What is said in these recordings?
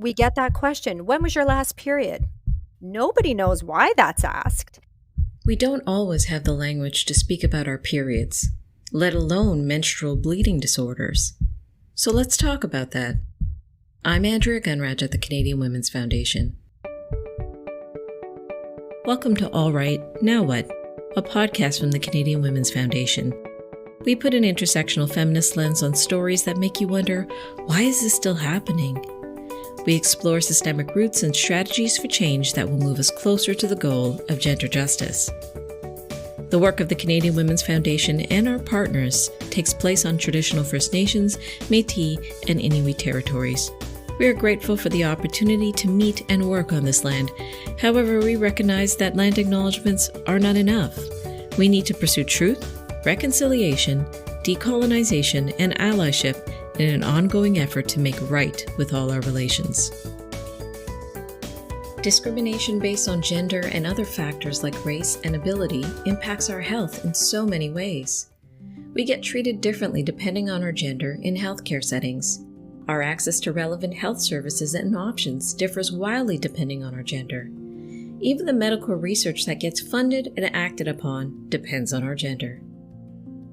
We get that question, when was your last period? Nobody knows why that's asked. We don't always have the language to speak about our periods, let alone menstrual bleeding disorders. So let's talk about that. I'm Andrea Gunraj at the Canadian Women's Foundation. Welcome to All Right, Now What? A podcast from the Canadian Women's Foundation. We put an intersectional feminist lens on stories that make you wonder, why is this still happening? We explore systemic roots and strategies for change that will move us closer to the goal of gender justice. The work of the Canadian Women's Foundation and our partners takes place on traditional First Nations, Métis, and Inuit territories. We are grateful for the opportunity to meet and work on this land. However, we recognize that land acknowledgements are not enough. We need to pursue truth, reconciliation, decolonization, and allyship in an ongoing effort to make right with all our relations. Discrimination based on gender and other factors like race and ability impacts our health in so many ways. We get treated differently depending on our gender in healthcare settings. Our access to relevant health services and options differs wildly depending on our gender. Even the medical research that gets funded and acted upon depends on our gender.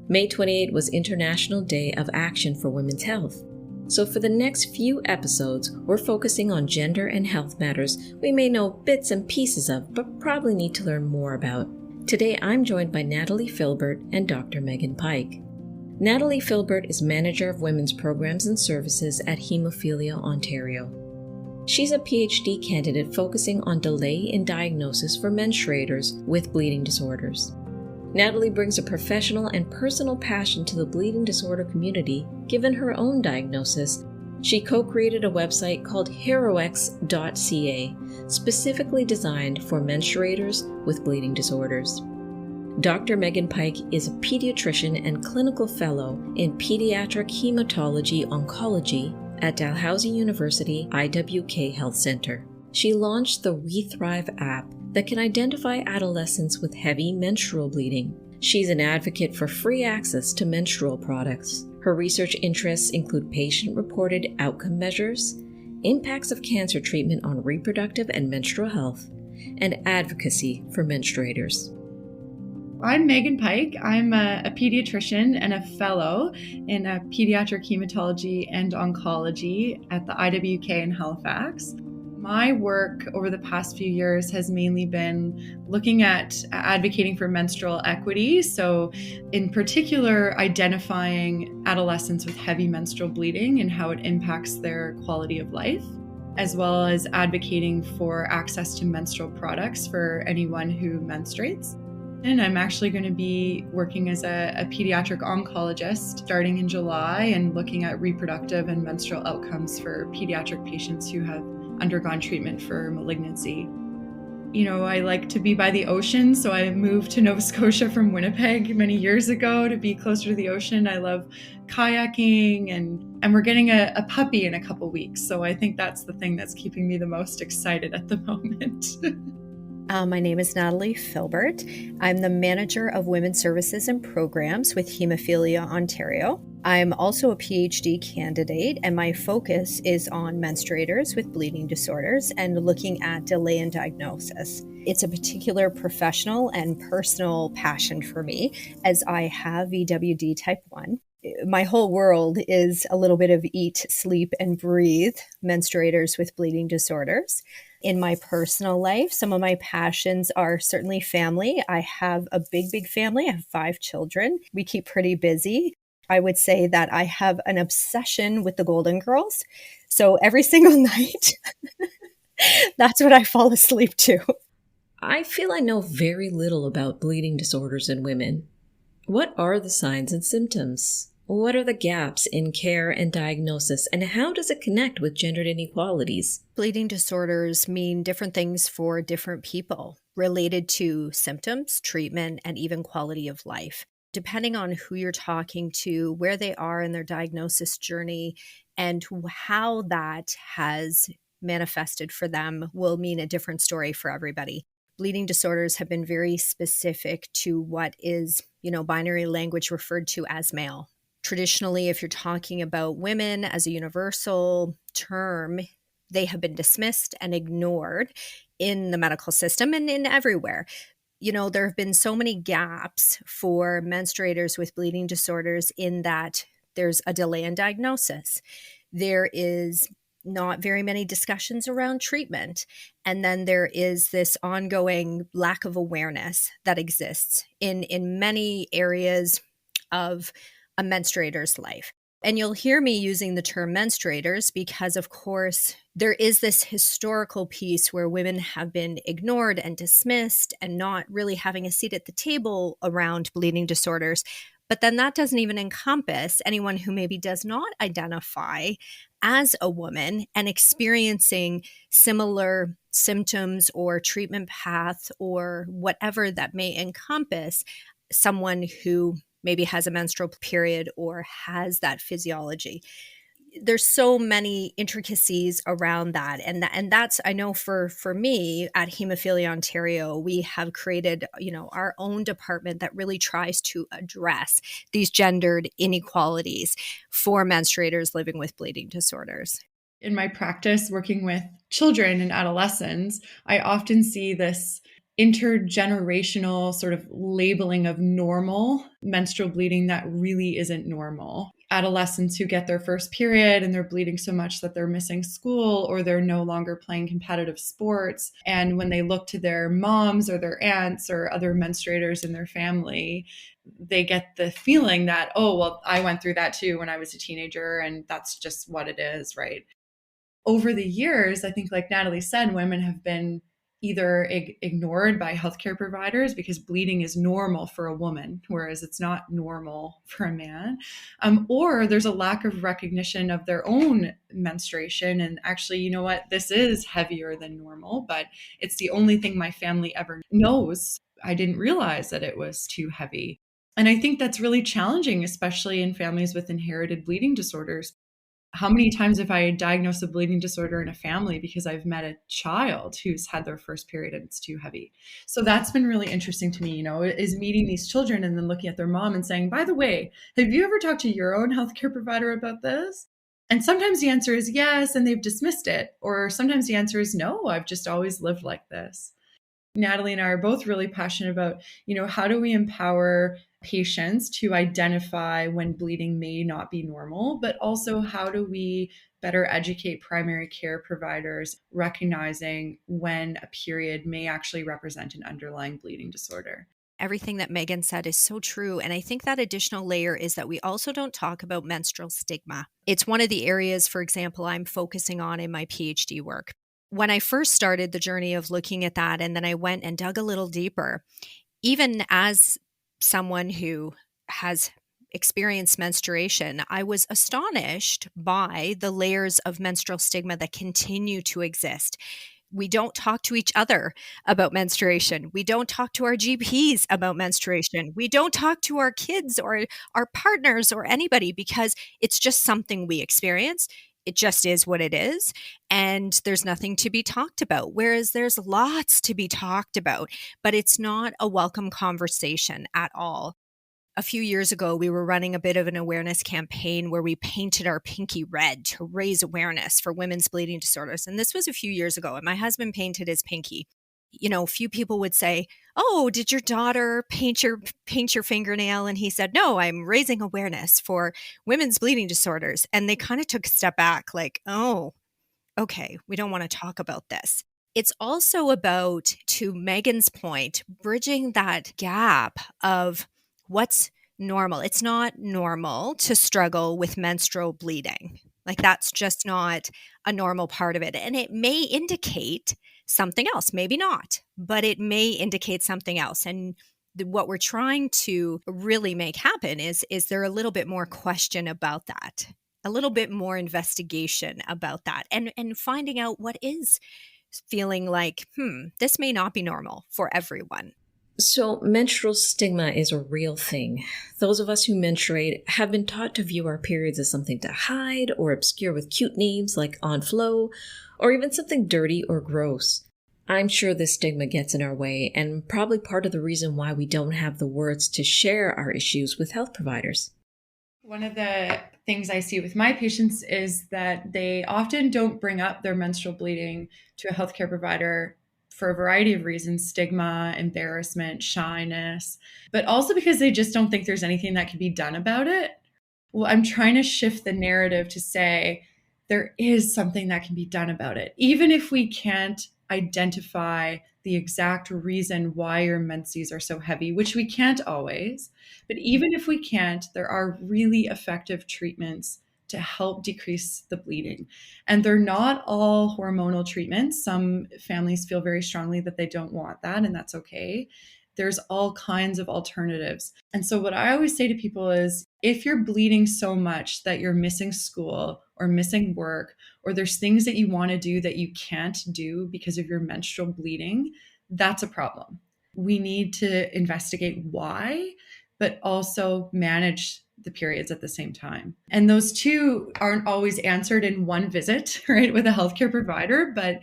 May 28 was International Day of Action for Women's Health. So for the next few episodes, we're focusing on gender and health matters we may know bits and pieces of, but probably need to learn more about. Today, I'm joined by Natalie Philbert and Dr. Meghan Pike. Natalie Philbert is Manager of Women's Programs and Services at Hemophilia, Ontario. She's a PhD candidate focusing on delay in diagnosis for menstruators with bleeding disorders. Natalie brings a professional and personal passion to the bleeding disorder community. Given her own diagnosis, she co-created a website called herox.ca, specifically designed for menstruators with bleeding disorders. Dr. Meghan Pike is a pediatrician and clinical fellow in Pediatric-Hematology Oncology at Dalhousie University IWK Health Center. She launched the WeThrive App that can identify adolescents with heavy menstrual bleeding. She's an advocate for free access to menstrual products. Her research interests include patient-reported outcome measures, impacts of cancer treatment on reproductive and menstrual health, and advocacy for menstruators. I'm Meghan Pike. I'm a pediatrician and a fellow in Pediatric-Hematology and Oncology at the IWK in Halifax. My work over the past few years has mainly been looking at advocating for menstrual equity. So in particular, identifying adolescents with heavy menstrual bleeding and how it impacts their quality of life, as well as advocating for access to menstrual products for anyone who menstruates. And I'm actually going to be working as a pediatric oncologist starting in July and looking at reproductive and menstrual outcomes for pediatric patients who have undergone treatment for malignancy. You know, I like to be by the ocean, so I moved to Nova Scotia from Winnipeg many years ago to be closer to the ocean. I love kayaking, and we're getting a puppy in a couple weeks, so I think that's the thing that's keeping me the most excited at the moment. My name is Natalie Philbert. I'm the Manager of Women's Services and Programs with Hemophilia, Ontario. I'm also a PhD candidate, and my focus is on menstruators with bleeding disorders and looking at delay in diagnosis. It's a particular professional and personal passion for me, as I have VWD type 1. My whole world is a little bit of eat, sleep, and breathe menstruators with bleeding disorders. In my personal life, some of my passions are certainly family. I have a big family. I have 5 children. We keep pretty busy. I would say that I have an obsession with the Golden Girls. So every single night, that's what I fall asleep to. I feel I know very little about bleeding disorders in women. What are the signs and symptoms? What are the gaps in care and diagnosis, and how does it connect with gendered inequalities? Bleeding disorders mean different things for different people, related to symptoms, treatment, and even quality of life. Depending on who you're talking to, where they are in their diagnosis journey, and how that has manifested for them will mean a different story for everybody. Bleeding disorders have been very specific to what is, binary language referred to as male. Traditionally, if you're talking about women as a universal term, they have been dismissed and ignored in the medical system and in everywhere. There have been so many gaps for menstruators with bleeding disorders in that there's a delay in diagnosis. There is not very many discussions around treatment. And then there is this ongoing lack of awareness that exists in many areas of a menstruator's life. And you'll hear me using the term menstruators because, of course, there is this historical piece where women have been ignored and dismissed and not really having a seat at the table around bleeding disorders. But then that doesn't even encompass anyone who maybe does not identify as a woman and experiencing similar symptoms or treatment path or whatever that may encompass someone who maybe has a menstrual period or has that physiology. There's so many intricacies around that. And that's, I know for me at Hemophilia Ontario, we have created, our own department that really tries to address these gendered inequalities for menstruators living with bleeding disorders. In my practice working with children and adolescents, I often see this intergenerational sort of labeling of normal menstrual bleeding that really isn't normal. Adolescents who get their first period and they're bleeding so much that they're missing school or they're no longer playing competitive sports. And when they look to their moms or their aunts or other menstruators in their family, they get the feeling that, oh, well, I went through that too when I was a teenager and that's just what it is, right? Over the years, I think like Natalie said, women have been either ignored by healthcare providers because bleeding is normal for a woman, whereas it's not normal for a man, or there's a lack of recognition of their own menstruation. And actually, you know what, this is heavier than normal, but it's the only thing my family ever knows. I didn't realize that it was too heavy. And I think that's really challenging, especially in families with inherited bleeding disorders. How many times have I diagnosed a bleeding disorder in a family because I've met a child who's had their first period and it's too heavy? So that's been really interesting to me, is meeting these children and then looking at their mom and saying, by the way, have you ever talked to your own healthcare provider about this? And sometimes the answer is yes, and they've dismissed it. Or sometimes the answer is no, I've just always lived like this. Natalie and I are both really passionate about, how do we empower patients to identify when bleeding may not be normal, but also how do we better educate primary care providers recognizing when a period may actually represent an underlying bleeding disorder. Everything that Meghan said is so true. And I think that additional layer is that we also don't talk about menstrual stigma. It's one of the areas, for example, I'm focusing on in my PhD work. When I first started the journey of looking at that, and then I went and dug a little deeper, even as someone who has experienced menstruation, I was astonished by the layers of menstrual stigma that continue to exist. We don't talk to each other about menstruation. We don't talk to our GPs about menstruation. We don't talk to our kids or our partners or anybody because it's just something we experience. It just is what it is. And there's nothing to be talked about. Whereas there's lots to be talked about, but it's not a welcome conversation at all. A few years ago, we were running a bit of an awareness campaign where we painted our pinky red to raise awareness for women's bleeding disorders. And this was a few years ago, and my husband painted his pinky. Few people would say, oh, did your daughter paint your fingernail? And he said, no, I'm raising awareness for women's bleeding disorders. And they kind of took a step back like, oh, okay, we don't want to talk about this. It's also about, to Meghan's point, bridging that gap of what's normal. It's not normal to struggle with menstrual bleeding. Like that's just not a normal part of it. And it may indicate something else, maybe not, but it may indicate something else. And what we're trying to really make happen is there a little bit more question about that, a little bit more investigation about that, and finding out what is feeling like, this may not be normal for everyone. So menstrual stigma is a real thing. Those of us who menstruate have been taught to view our periods as something to hide or obscure with cute names like on flow, or even something dirty or gross. I'm sure this stigma gets in our way and probably part of the reason why we don't have the words to share our issues with health providers. One of the things I see with my patients is that they often don't bring up their menstrual bleeding to a healthcare provider for a variety of reasons: stigma, embarrassment, shyness, but also because they just don't think there's anything that can be done about it. Well, I'm trying to shift the narrative to say there is something that can be done about it. Even if we can't identify the exact reason why your menses are so heavy, which we can't always, but even if we can't, there are really effective treatments to help decrease the bleeding. And they're not all hormonal treatments. Some families feel very strongly that they don't want that, and that's okay. There's all kinds of alternatives. And so what I always say to people is, if you're bleeding so much that you're missing school or missing work, or there's things that you want to do that you can't do because of your menstrual bleeding, that's a problem. We need to investigate why, but also manage the periods at the same time. And those two aren't always answered in one visit, right, with a healthcare provider, but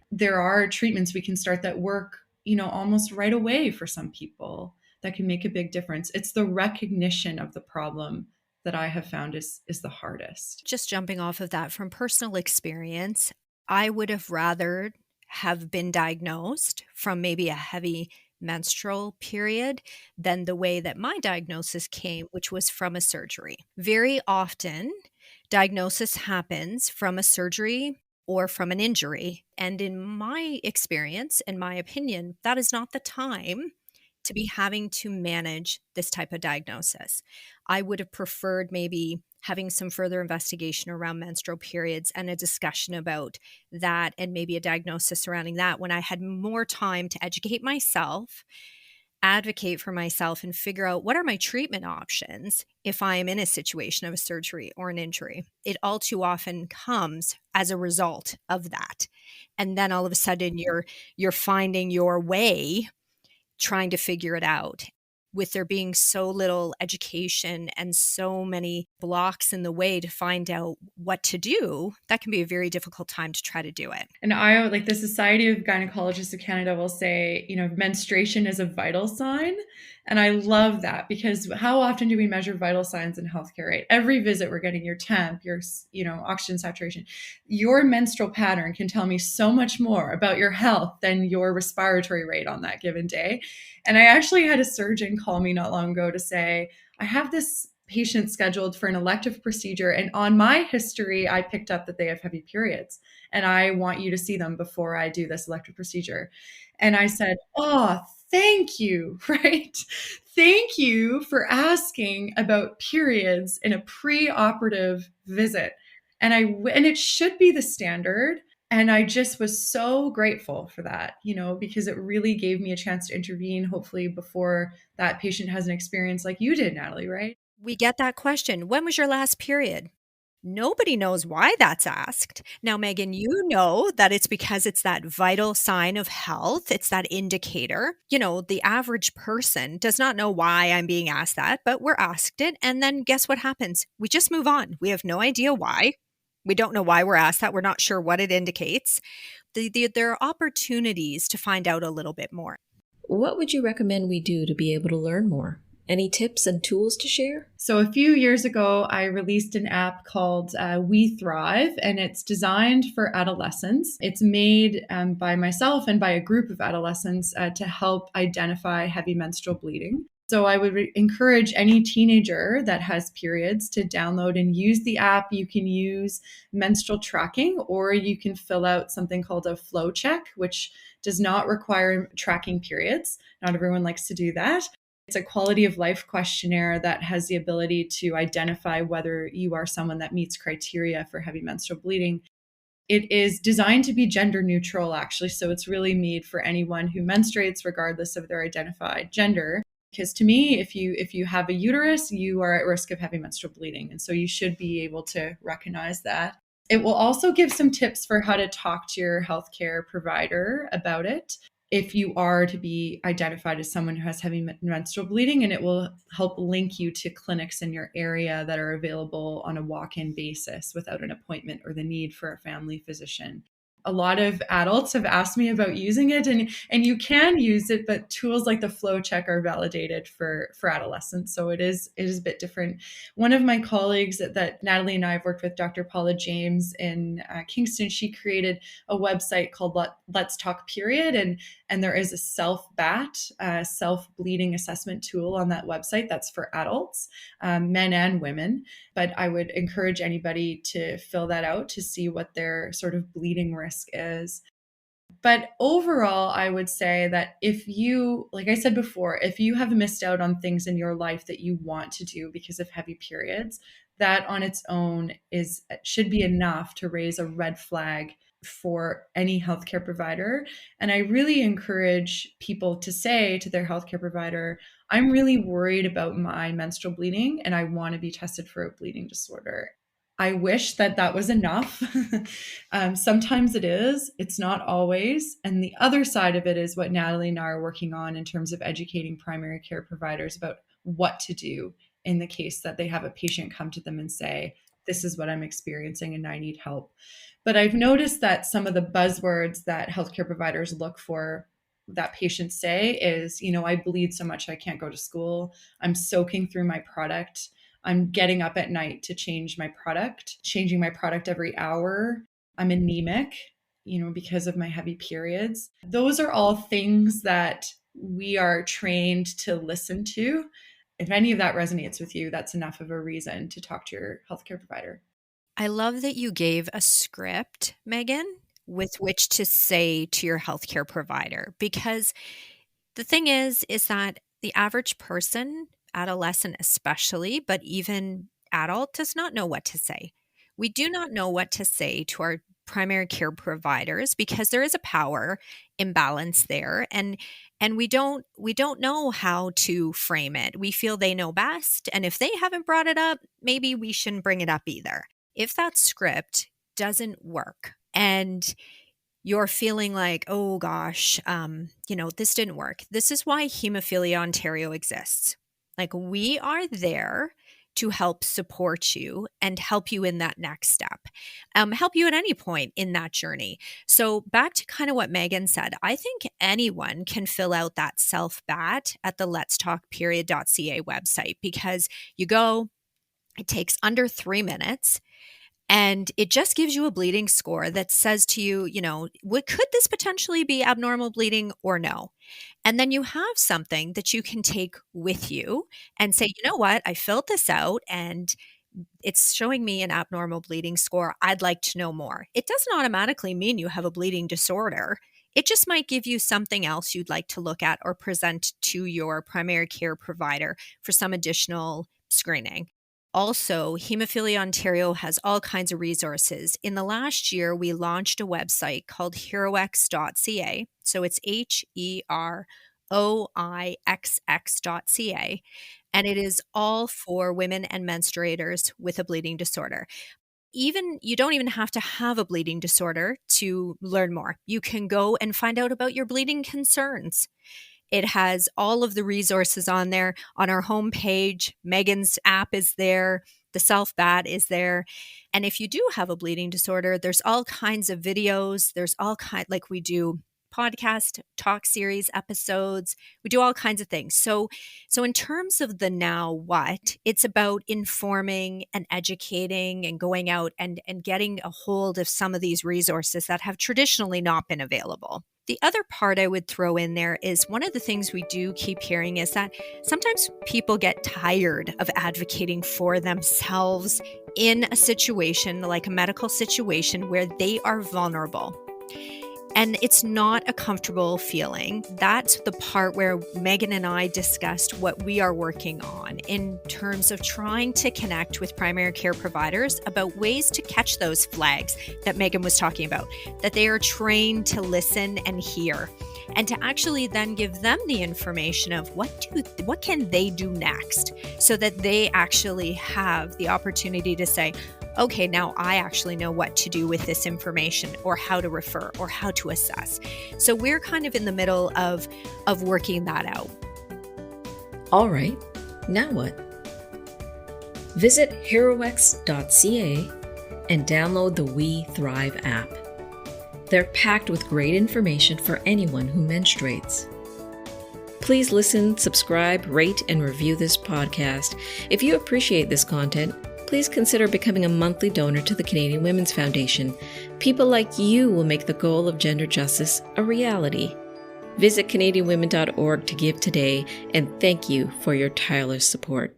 there are treatments we can start that work, almost right away for some people, that can make a big difference. It's the recognition of the problem that I have found is the hardest. Just jumping off of that from personal experience, I would have rather have been diagnosed from maybe a heavy menstrual period than the way that my diagnosis came, which was from a surgery. Very often, diagnosis happens from a surgery or from an injury. And in my experience, in my opinion, that is not the time to be having to manage this type of diagnosis. I would have preferred maybe having some further investigation around menstrual periods and a discussion about that, and maybe a diagnosis surrounding that, when I had more time to educate myself, advocate for myself, and figure out what are my treatment options if I am in a situation of a surgery or an injury. It all too often comes as a result of that. And then all of a sudden you're finding your way, trying to figure it out. With there being so little education and so many blocks in the way to find out what to do, that can be a very difficult time to try to do it. And I, like the Society of Gynecologists of Canada, will say, menstruation is a vital sign. And I love that, because how often do we measure vital signs in healthcare, right? Every visit we're getting your temp, your, oxygen saturation. Your menstrual pattern can tell me so much more about your health than your respiratory rate on that given day. And I actually had a surgeon call me not long ago to say, I have this patient scheduled for an elective procedure, and on my history, I picked up that they have heavy periods, and I want you to see them before I do this elective procedure. And I said, oh, thank you, right? Thank you for asking about periods in a pre-operative visit. And it should be the standard. And I just was so grateful for that, because it really gave me a chance to intervene, hopefully before that patient has an experience like you did, Natalie, right? We get that question. When was your last period? Nobody knows why that's asked. Now, Megan, you know that it's because it's that vital sign of health. It's that indicator. The average person does not know why I'm being asked that, but we're asked it. And then guess what happens? We just move on. We have no idea why. We don't know why we're asked that. We're not sure what it indicates. There are opportunities to find out a little bit more. What would you recommend we do to be able to learn more? Any tips and tools to share? So a few years ago, I released an app called WeThrive, and it's designed for adolescents. It's made by myself and by a group of adolescents to help identify heavy menstrual bleeding. So I would encourage any teenager that has periods to download and use the app. You can use menstrual tracking, or you can fill out something called a flow check, which does not require tracking periods. Not everyone likes to do that. It's a quality of life questionnaire that has the ability to identify whether you are someone that meets criteria for heavy menstrual bleeding. It is designed to be gender neutral, actually. So it's really made for anyone who menstruates, regardless of their identified gender. Because to me, if you have a uterus, you are at risk of heavy menstrual bleeding. And so you should be able to recognize that. It will also give some tips for how to talk to your healthcare provider about it if you are to be identified as someone who has heavy menstrual bleeding, and it will help link you to clinics in your area that are available on a walk-in basis without an appointment or the need for a family physician. a lot of adults have asked me about using it, and you can use it, but tools like the flow check are validated for adolescents. So it is a bit different. One of my colleagues that Natalie and I have worked with, Dr. Paula James in Kingston, she created a website called Let's Talk Period, and there is a self-BAT, self-bleeding assessment tool on that website that's for adults, men and women. But I would encourage anybody to fill that out to see what their sort of bleeding risk is. But overall, I would say that if you, like I said before, if you have missed out on things in your life that you want to do because of heavy periods, that on its own should be enough to raise a red flag for any healthcare provider. And I really encourage people to say to their healthcare provider, I'm really worried about my menstrual bleeding and I want to be tested for a bleeding disorder. I wish that was enough. Sometimes it is, it's not always. And the other side of it is what Natalie and I are working on in terms of educating primary care providers about what to do in the case that they have a patient come to them and say, this is what I'm experiencing and I need help. But I've noticed that some of the buzzwords that healthcare providers look for that patients say is, I bleed so much I can't go to school. I'm soaking through my product. I'm getting up at night to change my product, changing my product every hour. I'm anemic, because of my heavy periods. Those are all things that we are trained to listen to. If any of that resonates with you, that's enough of a reason to talk to your healthcare provider. I love that you gave a script, Meghan, with which to say to your healthcare provider, because the thing is that the average person, adolescent especially, but even adult, does not know what to say. We do not know what to say to our primary care providers because there is a power imbalance there, and we don't know how to frame it. We feel they know best, and if they haven't brought it up, maybe we shouldn't bring it up either. If that script doesn't work and you're feeling like, oh gosh, this didn't work. This is why Hemophilia Ontario exists. Like, we are there to help support you and help you in that next step, help you at any point in that journey. So back to kind of what Meghan said, I think anyone can fill out that self-BAT at the letstalkperiod.ca website, because you go, it takes under 3 minutes. And it just gives you a bleeding score that says to you, could this potentially be abnormal bleeding or no? And then you have something that you can take with you and say, you know what, I filled this out and it's showing me an abnormal bleeding score. I'd like to know more. It doesn't automatically mean you have a bleeding disorder. It just might give you something else you'd like to look at or present to your primary care provider for some additional screening. Also, Hemophilia Ontario has all kinds of resources. In the last year, we launched a website called heroix.ca. So it's HEROIXX.ca. And it is all for women and menstruators with a bleeding disorder. You don't even have to have a bleeding disorder to learn more. You can go and find out about your bleeding concerns. It has all of the resources on there. On our homepage, Meghan's app is there. The self-BAT is there. And if you do have a bleeding disorder, there's all kinds of videos. There's like we do podcast talk series episodes. We do all kinds of things. So in terms of the now what, it's about informing and educating and going out and getting a hold of some of these resources that have traditionally not been available. The other part I would throw in there is one of the things we do keep hearing is that sometimes people get tired of advocating for themselves in a situation like a medical situation where they are vulnerable. And it's not a comfortable feeling. That's the part where Meghan and I discussed what we are working on in terms of trying to connect with primary care providers about ways to catch those flags that Meghan was talking about, that they are trained to listen and hear, and to actually then give them the information of what can they do next, so that they actually have the opportunity to say, okay, now I actually know what to do with this information, or how to refer, or how to assess. So we're kind of in the middle of working that out. All right, now what? Visit heroix.ca and download the WeThrive app. They're packed with great information for anyone who menstruates. Please listen, subscribe, rate, and review this podcast. If you appreciate this content, please consider becoming a monthly donor to the Canadian Women's Foundation. People like you will make the goal of gender justice a reality. Visit CanadianWomen.org to give today, and thank you for your tireless support.